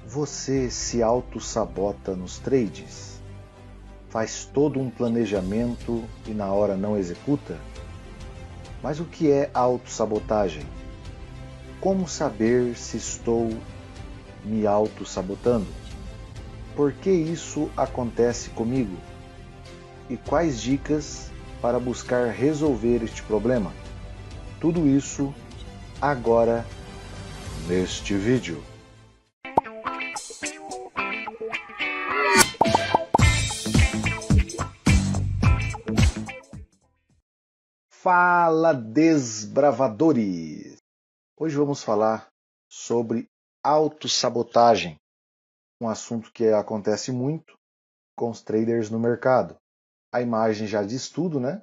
Você se auto-sabota nos trades? Faz todo um planejamento e na hora não executa? Mas o que é autossabotagem? Como saber se estou me auto-sabotando? Por que isso acontece comigo? E quais dicas para buscar resolver este problema? Tudo isso agora neste vídeo. Fala, desbravadores! Hoje vamos falar sobre autossabotagem, um assunto que acontece muito com os traders no mercado. A imagem já diz tudo, né?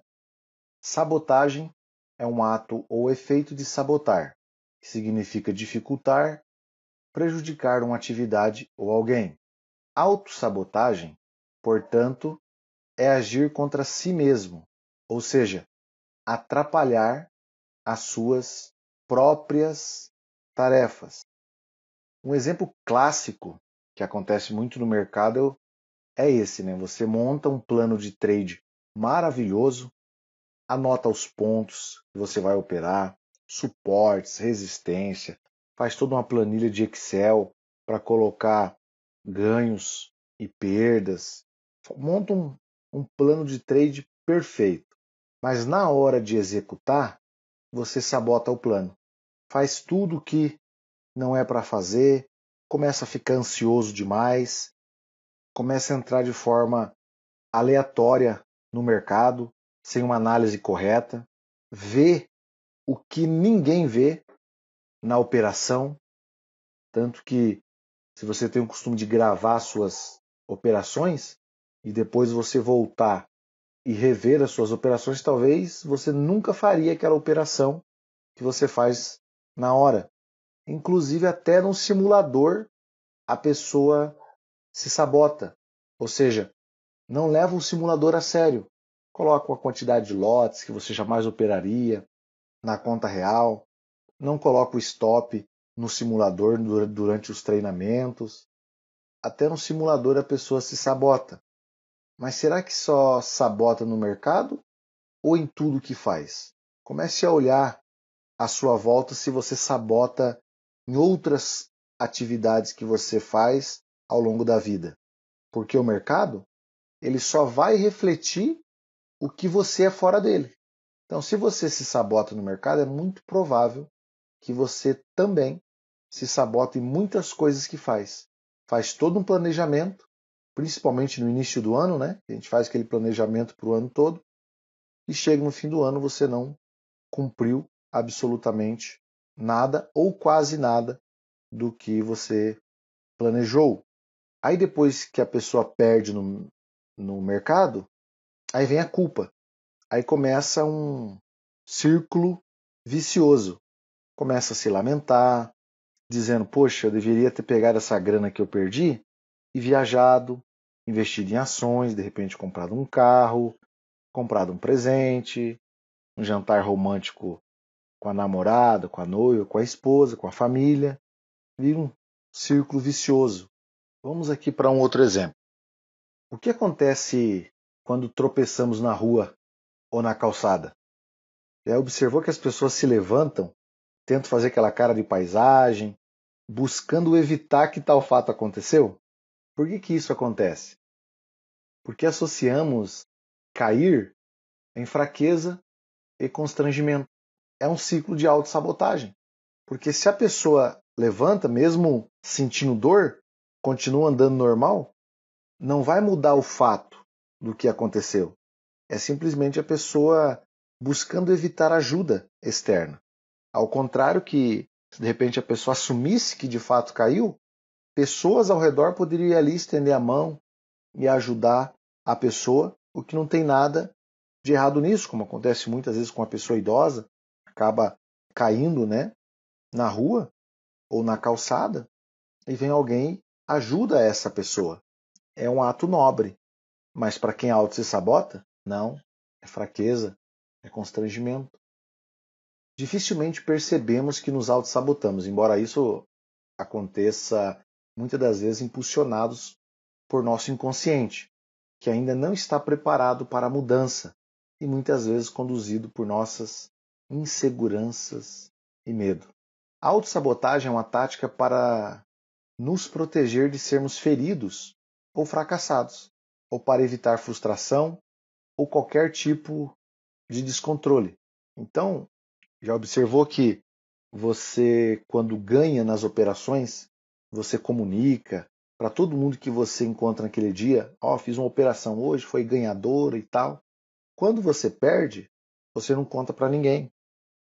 Sabotagem é um ato ou efeito de sabotar, que significa dificultar, prejudicar uma atividade ou alguém. Autossabotagem, portanto, é agir contra si mesmo, ou seja, atrapalhar as suas próprias tarefas. Um exemplo clássico que acontece muito no mercado é esse, né? Você monta um plano de trade maravilhoso, anota os pontos que você vai operar, suportes, resistência, faz toda uma planilha de Excel para colocar ganhos e perdas, monta um plano de trade perfeito. Mas na hora de executar, você sabota o plano. Faz tudo que não é para fazer, começa a ficar ansioso demais, começa a entrar de forma aleatória no mercado, sem uma análise correta, vê o que ninguém vê na operação, tanto que se você tem o costume de gravar suas operações e depois você voltar e rever as suas operações, talvez você nunca faria aquela operação que você faz na hora. Inclusive até no simulador a pessoa se sabota, ou seja, não leva o simulador a sério. Coloca uma quantidade de lotes que você jamais operaria na conta real, não coloca o stop no simulador durante os treinamentos. Até no simulador a pessoa se sabota. Mas será que só sabota no mercado ou em tudo que faz? Comece a olhar à sua volta se você sabota em outras atividades que você faz ao longo da vida. Porque o mercado, ele só vai refletir o que você é fora dele. Então, se você se sabota no mercado, é muito provável que você também se sabota em muitas coisas que faz. Faz todo um planejamento, principalmente no início do ano, né? A gente faz aquele planejamento para o ano todo, e chega no fim do ano você não cumpriu absolutamente nada ou quase nada do que você planejou. Aí depois que a pessoa perde no mercado, aí vem a culpa. Aí começa um círculo vicioso. Começa a se lamentar, dizendo, poxa, eu deveria ter pegado essa grana que eu perdi e viajado, investido em ações, de repente comprado um carro, comprado um presente, um jantar romântico com a namorada, com a noiva, com a esposa, com a família. Vira um círculo vicioso. Vamos aqui para um outro exemplo. O que acontece quando tropeçamos na rua ou na calçada? Já observou que as pessoas se levantam, tentam fazer aquela cara de paisagem, buscando evitar que tal fato aconteceu? Por que isso acontece? Porque associamos cair em fraqueza e constrangimento. É um ciclo de autossabotagem. Porque se a pessoa levanta, mesmo sentindo dor, continua andando normal, não vai mudar o fato do que aconteceu. É simplesmente a pessoa buscando evitar ajuda externa. Ao contrário que, se de repente a pessoa assumisse que de fato caiu, pessoas ao redor poderiam ali estender a mão e ajudar a pessoa, o que não tem nada de errado nisso, como acontece muitas vezes com a pessoa idosa, acaba caindo, né, na rua ou na calçada, e vem alguém e ajuda essa pessoa. É um ato nobre, mas para quem auto se sabota, não, é fraqueza, é constrangimento. Dificilmente percebemos que nos auto-sabotamos, embora isso aconteça muitas das vezes impulsionados por nosso inconsciente, que ainda não está preparado para a mudança e muitas vezes conduzido por nossas inseguranças e medo. A autossabotagem é uma tática para nos proteger de sermos feridos ou fracassados, ou para evitar frustração ou qualquer tipo de descontrole. Então, já observou que você, quando ganha nas operações, você comunica para todo mundo que você encontra naquele dia, fiz uma operação hoje, foi ganhadora e tal. Quando você perde, você não conta para ninguém,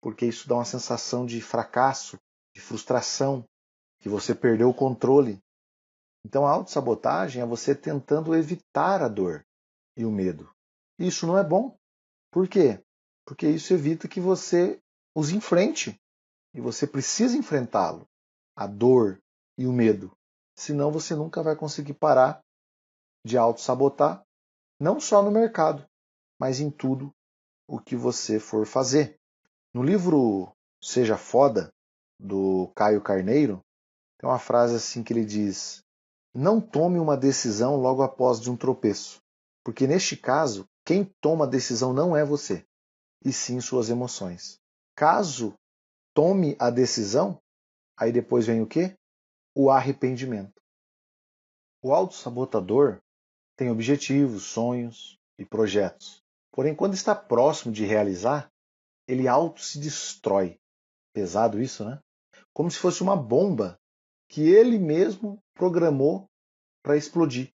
porque isso dá uma sensação de fracasso, de frustração, que você perdeu o controle. Então a autossabotagem é você tentando evitar a dor e o medo. Isso não é bom. Por quê? Porque isso evita que você os enfrente. E você precisa enfrentá-lo, a dor e o medo. Senão você nunca vai conseguir parar de autossabotar, não só no mercado, mas em tudo o que você for fazer. No livro Seja Foda, do Caio Carneiro, tem uma frase assim que ele diz: não tome uma decisão logo após de um tropeço, porque neste caso, quem toma a decisão não é você, e sim suas emoções. Caso tome a decisão, aí depois vem o quê? O arrependimento. O autossabotador tem objetivos, sonhos e projetos. Porém, quando está próximo de realizar, ele auto se destrói. Pesado isso, né? Como se fosse uma bomba que ele mesmo programou para explodir.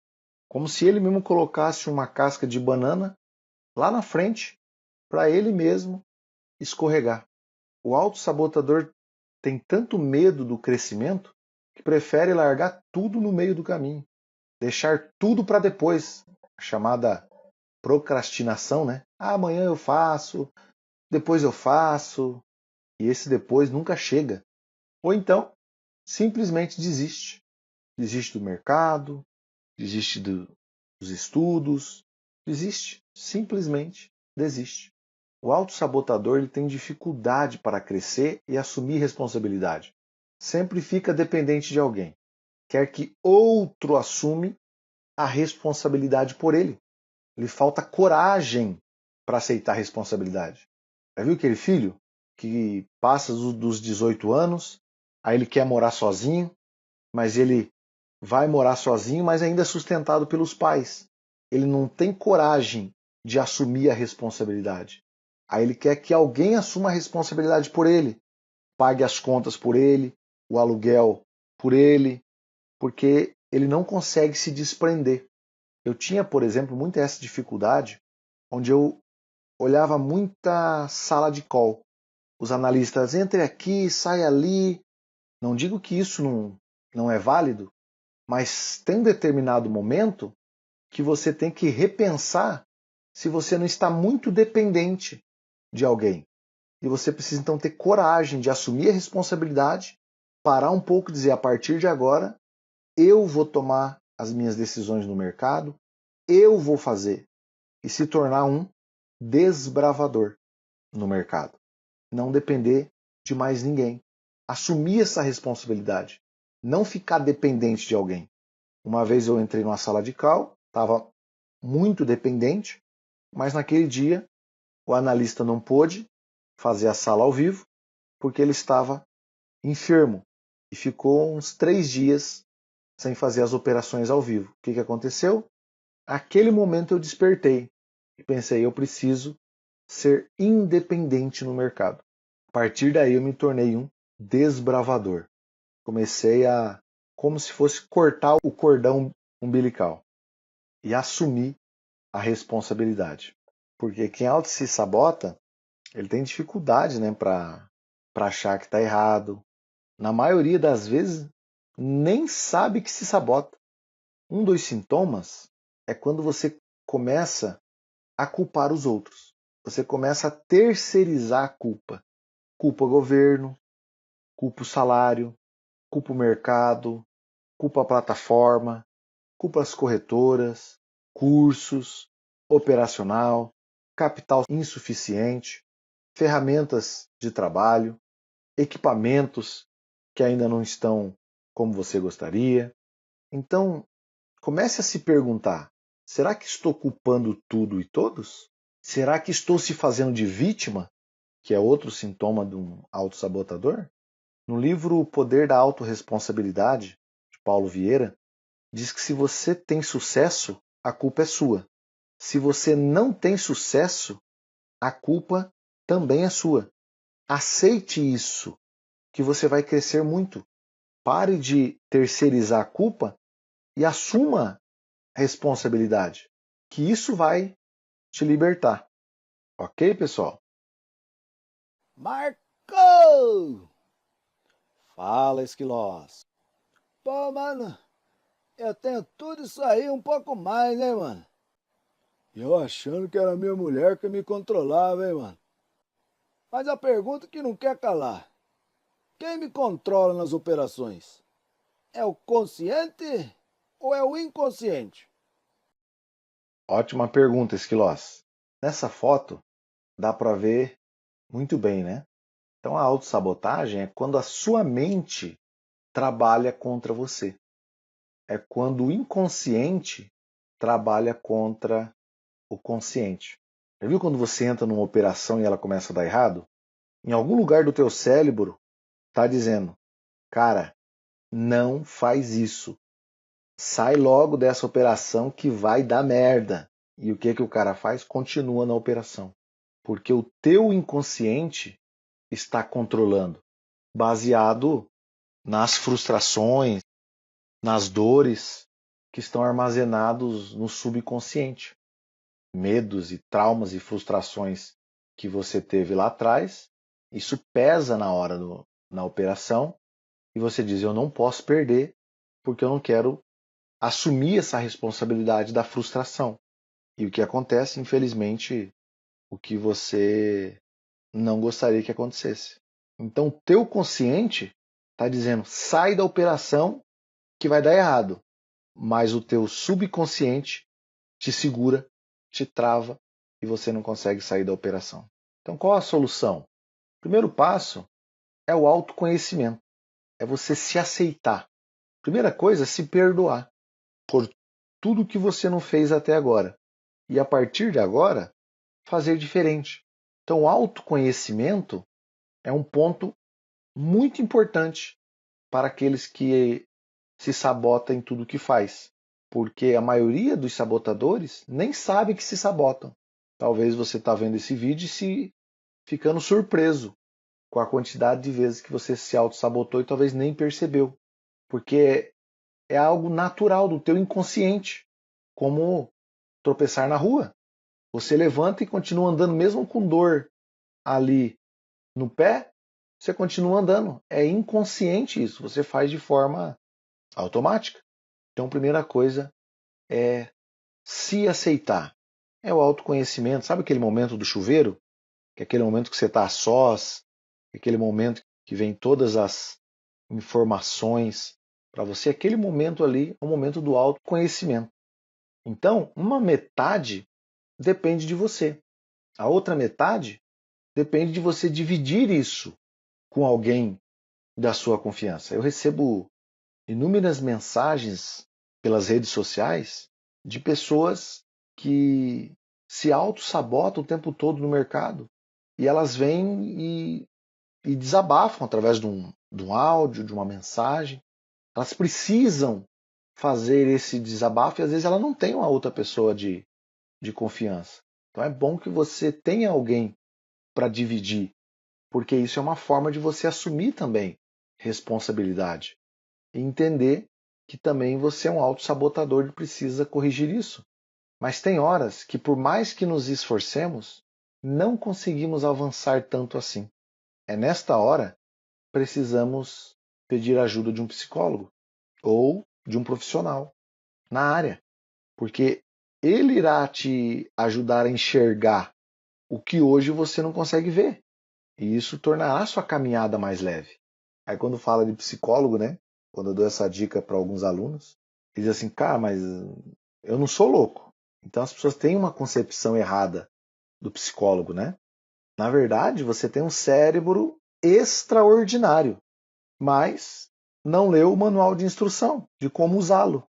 Como se ele mesmo colocasse uma casca de banana lá na frente para ele mesmo escorregar. O autossabotador tem tanto medo do crescimento que prefere largar tudo no meio do caminho, deixar tudo para depois, a chamada procrastinação, né? Amanhã eu faço, depois eu faço, e esse depois nunca chega. Ou então, simplesmente desiste. Desiste do mercado, desiste dos estudos, desiste, simplesmente desiste. O autossabotador ele tem dificuldade para crescer e assumir responsabilidade. Sempre fica dependente de alguém. Quer que outro assume a responsabilidade por ele. Lhe falta coragem para aceitar a responsabilidade. Já viu aquele filho que passa dos 18 anos, aí ele quer morar sozinho, mas ele vai morar sozinho, mas ainda é sustentado pelos pais. Ele não tem coragem de assumir a responsabilidade. Aí ele quer que alguém assuma a responsabilidade por ele, pague as contas por ele, o aluguel por ele, porque ele não consegue se desprender. Eu tinha, por exemplo, muita essa dificuldade, onde eu olhava muita sala de call. Os analistas entrem aqui, sai ali. Não digo que isso não é válido, mas tem um determinado momento que você tem que repensar se você não está muito dependente de alguém. E você precisa então ter coragem de assumir a responsabilidade, parar um pouco e dizer, a partir de agora, eu vou tomar as minhas decisões no mercado, eu vou fazer. E se tornar um desbravador no mercado. Não depender de mais ninguém. Assumir essa responsabilidade. Não ficar dependente de alguém. Uma vez eu entrei numa sala de call, estava muito dependente, mas naquele dia o analista não pôde fazer a sala ao vivo porque ele estava enfermo e ficou uns 3 dias sem fazer as operações ao vivo. O que aconteceu? Naquele momento eu despertei e pensei, eu preciso ser independente no mercado. A partir daí eu me tornei um desbravador. Comecei a, como se fosse cortar o cordão umbilical e assumir a responsabilidade. Porque quem auto se sabota, ele tem dificuldade, né, para achar que está errado. Na maioria das vezes, nem sabe que se sabota. Um dos sintomas é quando você começa a culpar os outros. Você começa a terceirizar a culpa. Culpa o governo, culpa o salário, culpa o mercado, culpa a plataforma, culpa as corretoras, cursos, operacional, capital insuficiente, ferramentas de trabalho, equipamentos que ainda não estão como você gostaria. Então, comece a se perguntar: será que estou culpando tudo e todos? Será que estou se fazendo de vítima, que é outro sintoma de um autossabotador? No livro O Poder da Autorresponsabilidade, de Paulo Vieira, diz que se você tem sucesso, a culpa é sua. Se você não tem sucesso, a culpa também é sua. Aceite isso, que você vai crescer muito. Pare de terceirizar a culpa e assuma a responsabilidade, que isso vai te libertar. Ok, pessoal? Marcou! Fala, Esquilós. Pô, mano, eu tenho tudo isso aí e um pouco mais, né, mano? E eu achando que era minha mulher que me controlava, hein, mano? Mas a pergunta que não quer calar: quem me controla nas operações? É o consciente ou é o inconsciente? Ótima pergunta, Esquilós. Nessa foto dá para ver muito bem, né? Então a autossabotagem é quando a sua mente trabalha contra você. É quando o inconsciente trabalha contra o consciente. Já viu quando você entra numa operação e ela começa a dar errado? Em algum lugar do teu cérebro está dizendo: cara, não faz isso. Sai logo dessa operação que vai dar merda. E o que que o cara faz? Continua na operação. Porque o teu inconsciente está controlando, baseado nas frustrações, nas dores que estão armazenados no subconsciente. Medos e traumas e frustrações que você teve lá atrás, isso pesa na hora na operação e você diz: eu não posso perder porque eu não quero assumir essa responsabilidade da frustração. E o que acontece, infelizmente, o que você não gostaria que acontecesse. Então, o teu consciente está dizendo: sai da operação que vai dar errado. Mas o teu subconsciente te segura, te trava e você não consegue sair da operação. Então, qual a solução? O primeiro passo é o autoconhecimento, é você se aceitar. Primeira coisa é se perdoar por tudo que você não fez até agora. E a partir de agora, fazer diferente. Então, o autoconhecimento é um ponto muito importante para aqueles que se sabotam em tudo que faz. Porque a maioria dos sabotadores nem sabe que se sabotam. Talvez você está vendo esse vídeo e se ficando surpreso com a quantidade de vezes que você se auto-sabotou e talvez nem percebeu. Porque é algo natural do teu inconsciente, como tropeçar na rua. Você levanta e continua andando mesmo com dor ali no pé, você continua andando. É inconsciente isso, você faz de forma automática. Então, a primeira coisa é se aceitar. É o autoconhecimento. Sabe aquele momento do chuveiro? Que é aquele momento que você está a sós, aquele momento que vem todas as informações para você. Aquele momento ali é o momento do autoconhecimento. Então, uma metade depende de você. A outra metade depende de você dividir isso com alguém da sua confiança. Eu recebo inúmeras mensagens pelas redes sociais de pessoas que se auto-sabotam o tempo todo no mercado. E elas vêm e desabafam através de um áudio, de uma mensagem. Elas precisam fazer esse desabafo e às vezes ela não tem uma outra pessoa de confiança. Então é bom que você tenha alguém para dividir, porque isso é uma forma de você assumir também responsabilidade e entender que também você é um autossabotador e precisa corrigir isso. Mas tem horas que, por mais que nos esforcemos, não conseguimos avançar tanto assim. É nesta hora que precisamos pedir ajuda de um psicólogo ou de um profissional na área, porque ele irá te ajudar a enxergar o que hoje você não consegue ver. E isso tornará sua caminhada mais leve. Aí quando fala de psicólogo, né? Quando eu dou essa dica para alguns alunos, eles dizem assim, cara, mas eu não sou louco. Então as pessoas têm uma concepção errada do psicólogo, né? Na verdade, você tem um cérebro extraordinário, mas não leu o manual de instrução de como usá-lo.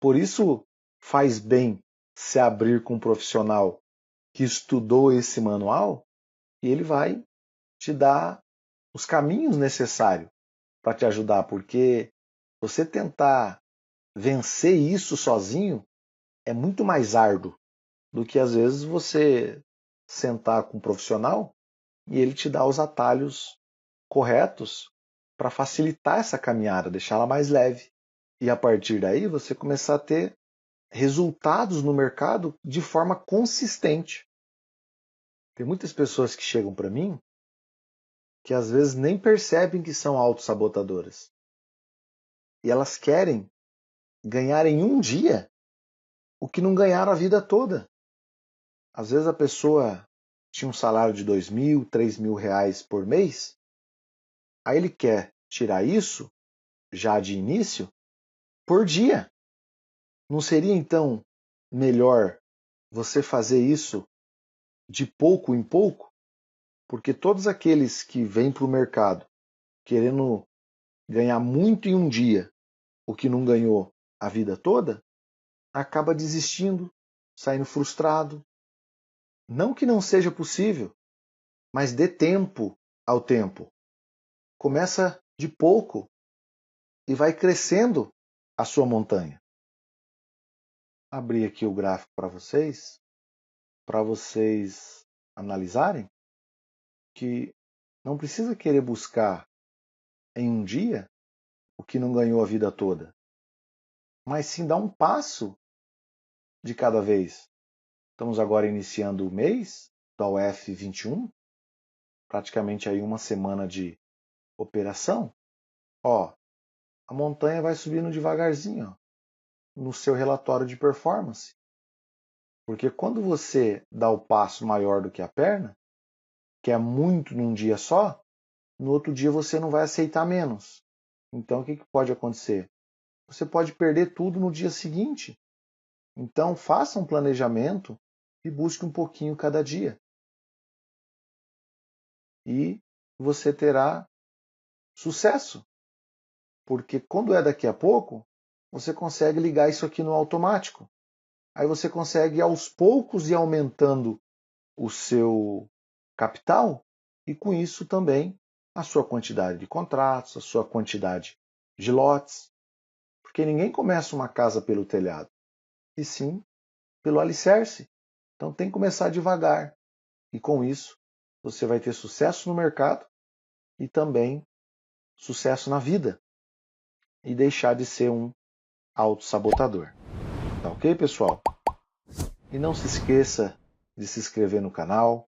Por isso, faz bem se abrir com um profissional que estudou esse manual e ele vai te dar os caminhos necessários para te ajudar, porque você tentar vencer isso sozinho é muito mais árduo do que às vezes você sentar com um profissional e ele te dá os atalhos corretos para facilitar essa caminhada, deixá-la mais leve. E a partir daí você começar a ter resultados no mercado de forma consistente. Tem muitas pessoas que chegam para mim que às vezes nem percebem que são autossabotadoras. E elas querem ganhar em um dia o que não ganharam a vida toda. Às vezes a pessoa tinha um salário de 2.000, 3.000 reais por mês, aí ele quer tirar isso, já de início, por dia. Não seria então melhor você fazer isso de pouco em pouco? Porque todos aqueles que vêm para o mercado querendo ganhar muito em um dia o que não ganhou a vida toda, acaba desistindo, saindo frustrado. Não que não seja possível, mas dê tempo ao tempo. Começa de pouco e vai crescendo a sua montanha. Abri aqui o gráfico para vocês analisarem que não precisa querer buscar em um dia o que não ganhou a vida toda, mas sim dar um passo de cada vez. Estamos agora iniciando o mês da UF 21, praticamente aí uma semana de operação. Ó, a montanha vai subindo devagarzinho, ó, no seu relatório de performance. Porque quando você dá o passo maior do que a perna, que é muito num dia só, no outro dia você não vai aceitar menos. Então o que pode acontecer? Você pode perder tudo no dia seguinte. Então faça um planejamento e busque um pouquinho cada dia. E você terá sucesso. Porque quando é daqui a pouco, você consegue ligar isso aqui no automático. Aí você consegue aos poucos ir aumentando o seu capital e com isso também a sua quantidade de contratos, a sua quantidade de lotes. Porque ninguém começa uma casa pelo telhado, e sim pelo alicerce. Então tem que começar devagar. E com isso você vai ter sucesso no mercado e também sucesso na vida. E deixar de ser um autossabotador. Tá ok, pessoal? E não se esqueça de se inscrever no canal,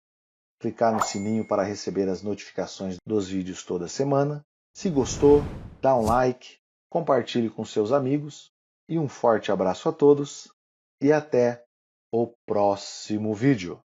clicar no sininho para receber as notificações dos vídeos toda semana. Se gostou, dá um like, compartilhe com seus amigos e um forte abraço a todos e até o próximo vídeo.